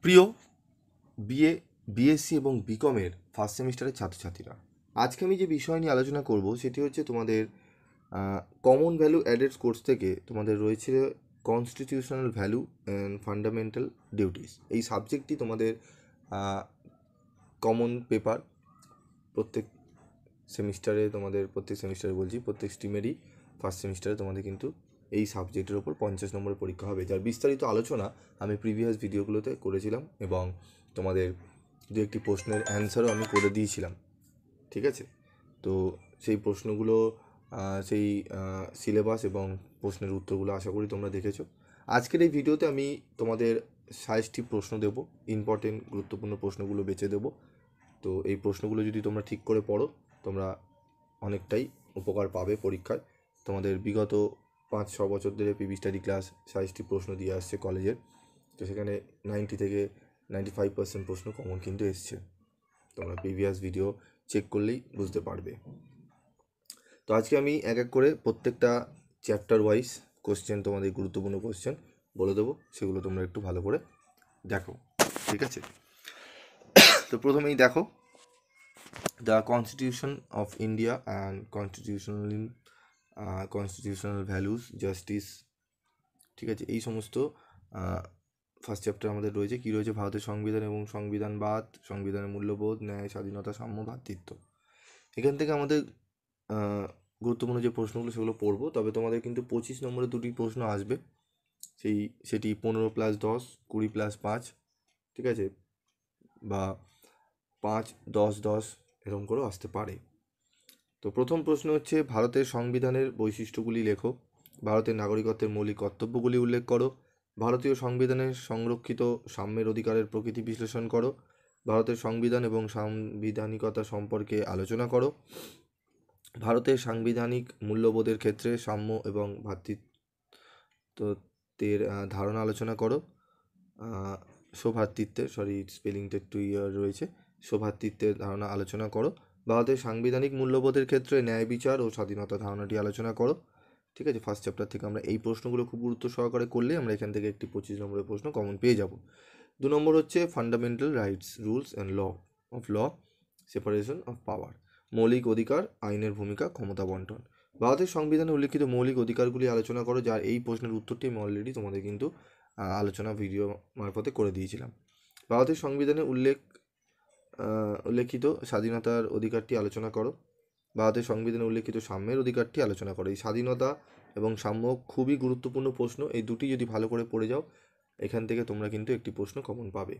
প্রিয় BA BSc এবং বিকমের first সেমিস্টারের ছাত্রছাত্রীরা, আজকে আমি যে বিষয় নিয়ে আলোচনা করব সেটি হচ্ছে তোমাদের কমন ভ্যালু অ্যাডেড কোর্স থেকে তোমাদের রয়েছে constitutional value and fundamental duties. এই সাবজেক্টটি তোমাদের কমন পেপার প্রত্যেক সেমিস্টারে বলছি প্রত্যেক স্ট্রিমেরই ফার্স্ট সেমিস্টারে তোমাদের কিন্তু এই সাবজেক্টের ওপর 50 নম্বরের পরীক্ষা হবে, যার বিস্তারিত আলোচনা আমি প্রিভিয়াস ভিডিওগুলোতে করেছিলাম এবং তোমাদের দু একটি প্রশ্নের অ্যান্সারও আমি করে দিয়েছিলাম। ঠিক আছে, তো সেই প্রশ্নগুলো সেই সিলেবাস এবং প্রশ্নের উত্তরগুলো আশা করি তোমরা দেখেছো। আজকের এই ভিডিওতে আমি তোমাদের 60টি প্রশ্ন দেবো, ইম্পর্টেন্ট গুরুত্বপূর্ণ প্রশ্নগুলো বেছে দেবো। তো এই প্রশ্নগুলো যদি তোমরা ঠিক করে পড়ো, তোমরা অনেকটাই উপকার পাবে পরীক্ষায়। তোমাদের বিগত 5-6 বছর ধরে পিভি স্টাডি ক্লাস 60টি প্রশ্ন দিয়ে আসছে কলেজের, তো সেখানে 90 থেকে 95% প্রশ্ন কমন কিন্তু এসছে। তোমরা প্রিভিয়াস ভিডিও চেক করলেই বুঝতে পারবে। তো আজকে আমি এক এক করে প্রত্যেকটা চ্যাপ্টার ওয়াইজ কোশ্চেন, তোমাদের গুরুত্বপূর্ণ কোশ্চেন বলে দেবো, সেগুলো তোমরা একটু ভালো করে দেখো। ঠিক আছে, তো প্রথমেই দেখো the constitution of India and constitutional values justice. ঠিক আছে, এই সমস্ত ফার্স্ট চ্যাপ্টার আমাদের রয়েছে। কী রয়েছে? ভারতের সংবিধান এবং সংবিধানবাদ, সংবিধানের মূল্যবোধ, ন্যায়, স্বাধীনতা, সাম্য, ভ্রাতৃত্ব। এখান থেকে আমাদের গুরুত্বপূর্ণ যে প্রশ্নগুলো সেগুলো পড়বো, তবে তোমাদের কিন্তু 25 নম্বরে দুটি প্রশ্ন আসবে। সেটি 15+10, 20+5, ঠিক আছে, বা 5-10-10 এরকম করেও আসতে পারে। তো প্রথম প্রশ্ন হচ্ছে, ভারতের সংবিধানের বৈশিষ্ট্যগুলি লেখো। ভারতের নাগরিকত্বের মৌলিক কর্তব্যগুলি উল্লেখ করো। ভারতীয় সংবিধানের সংরক্ষিত সাম্যের অধিকারের প্রকৃতি বিশ্লেষণ করো। ভারতের সংবিধান এবং সাংবিধানিকতা সম্পর্কে আলোচনা করো। ভারতের সাংবিধানিক মূল্যবোধের ক্ষেত্রে সাম্য এবং ভ্রাতৃত্বের ধারণা আলোচনা করো। সৌভ্রাতৃত্বের স্পেলিংটা একটু রয়েছে, সৌভ্রাতৃত্বের ধারণা আলোচনা করো। ভারতের সাংবিধানিক মূল্যবোধের ক্ষেত্রে ন্যায় বিচার ও স্বাধীনতা ধারণাটি আলোচনা করো। ঠিক আছে, ফার্স্ট চ্যাপ্টার থেকে আমরা এই প্রশ্নগুলো খুব গুরুত্ব সহকারে করলে আমরা এখান থেকে একটি 25 নম্বরের প্রশ্ন কমন পেয়ে যাব। 2 নম্বর হচ্ছে fundamental rights, rules and law, separation of power, মৌলিক অধিকার, আইনের ভূমিকা, ক্ষমতা বন্টন। ভারতের সংবিধানে উল্লিখিত মৌলিক অধিকারগুলি আলোচনা করো, যার এই প্রশ্নের উত্তরটি আমি অলরেডি তোমাদের কিন্তু আলোচনা ভিডিও মারফতে করে দিয়েছিলাম। ভারতের সংবিধানে উল্লেখিত স্বাধীনতার অধিকারটি আলোচনা করো। ভারতের সংবিধানে উল্লেখিত সাম্যের অধিকারটি আলোচনা করো। এই স্বাধীনতা এবং সাম্য খুবই গুরুত্বপূর্ণ প্রশ্ন, এই দুটি যদি ভালো করে পড়ে যাও এখান থেকে তোমরা কিন্তু একটি প্রশ্ন কমন পাবে।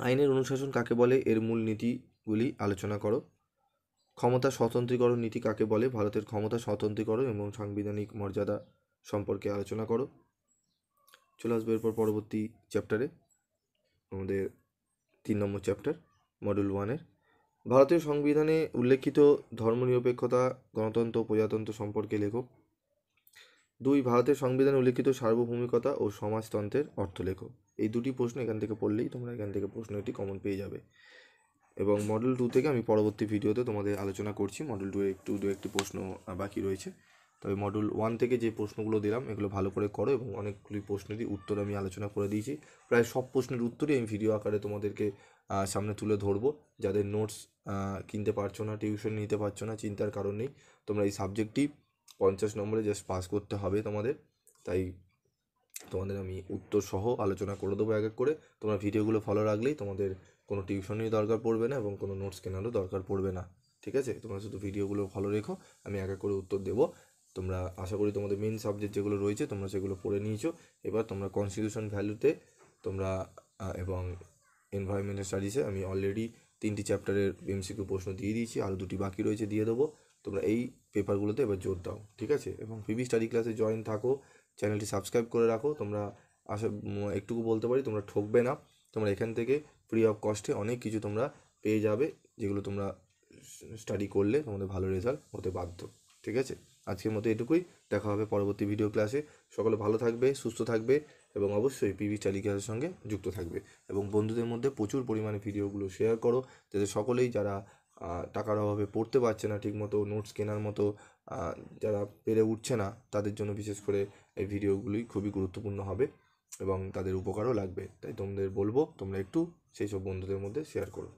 আইনের অনুশাসন কাকে বলে, এর মূল নীতিগুলি আলোচনা করো। ক্ষমতা স্বতন্ত্রীকরণ নীতি কাকে বলে, ভারতের ক্ষমতা স্বতন্ত্রীকরণ এবং সাংবিধানিক মর্যাদা সম্পর্কে আলোচনা করো। চলে আসবে এরপর পরবর্তী চ্যাপ্টারে, আমাদের 3 নম্বর চ্যাপ্টার মডিউল 1-এর। ভারতীয় সংবিধানে উল্লেখিত ধর্মনিরপেক্ষতা, গণতন্ত্র ও প্রজাতন্ত্র সম্পর্কে লেখো। 2, ভারতের সংবিধানে উল্লেখিত সার্বভৌমিকতা ও সমাজতন্ত্রের অর্থ লেখো। এই দুটি প্রশ্ন এখান থেকে পড়লেই তোমরা এখান থেকে প্রশ্ন একটি কমন পেয়ে যাবে। এবং মডিউল 2 থেকে আমি পরবর্তী ভিডিওতে তোমাদের আলোচনা করছি। মডিউল 2 দু একটি প্রশ্ন বাকি রয়েছে, তবে মডিউল 1 থেকে যে প্রশ্নগুলো দিলাম এগুলো ভালো করে করো এবং অনেকগুলি প্রশ্নেরই উত্তর আমি আলোচনা করে দিয়েছি। প্রায় সব প্রশ্নের উত্তরই আমি ভিডিও আকারে তোমাদেরকে সামনে তুলে ধরবো। যাদের নোটস কিনতে পারছো না, টিউশন নিতে পারছো না, চিন্তার কারণ নেই। তোমরা এই সাবজেক্টটি 50 নম্বরে জাস্ট পাস করতে হবে তোমাদের, তাই তোমাদের আমি উত্তর সহ আলোচনা করে দেবো এক এক করে। তোমরা ভিডিওগুলো ফলো রাখলেই তোমাদের কোনো টিউশনেরই দরকার পড়বে না এবং কোনো নোটস কেনারও দরকার পড়বে না। ঠিক আছে, তোমরা শুধু ভিডিওগুলো ফলো রেখো, আমি এক এক করে উত্তর দেবো। তোমরা আশা করি তোমাদের মেন সাবজেক্ট যেগুলো রয়েছে তোমরা সেগুলো পড়ে নিয়েছো। এবার তোমরা কনস্টিটিউশন ভ্যালুতে তোমরা এবং এনভায়রনমেন্টাল স্টাডিজে আমি অলরেডি 3টি চ্যাপ্টারের এমসিকিউ প্রশ্ন দিয়ে দিয়েছি, আরও 2টি বাকি রয়েছে, দিয়ে দেবো। তোমরা এই পেপারগুলোতে এবার জোর দাও। ঠিক আছে, এবং পিভি স্টাডি ক্লাসে জয়েন থাকো, চ্যানেলটি সাবস্ক্রাইব করে রাখো। তোমরা একটুকু বলতে পারি তোমরা ঠকবে না। তোমরা এখান থেকে ফ্রি অফ কস্টে অনেক কিছু তোমরা পেয়ে যাবে, যেগুলো তোমরা স্টাডি করলে তোমাদের ভালো রেজাল্ট হতে বাধ্য। ঠিক আছে, আজকের মতো এটুকুই, দেখা হবে পরবর্তী ভিডিও ক্লাসে। সকলে ভালো থাকবে, সুস্থ থাকবে এবং অবশ্যই পিভি স্টাডি ক্লাসের সঙ্গে যুক্ত থাকবে এবং বন্ধুদের মধ্যে প্রচুর পরিমাণে ভিডিওগুলো শেয়ার করো, যাতে সকলেই যারা টাকার অভাবে পড়তে পারছে না ঠিকমতো, নোটস কেনার মতো যারা পেরে উঠছে না, তাদের জন্য বিশেষ করে এই ভিডিওগুলি খুবই গুরুত্বপূর্ণ হবে। এবং তাদের উপকারও লাগবে। তাই তোমাদের বলবো তোমরা একটু সেই সব বন্ধুদের মধ্যে শেয়ার করো।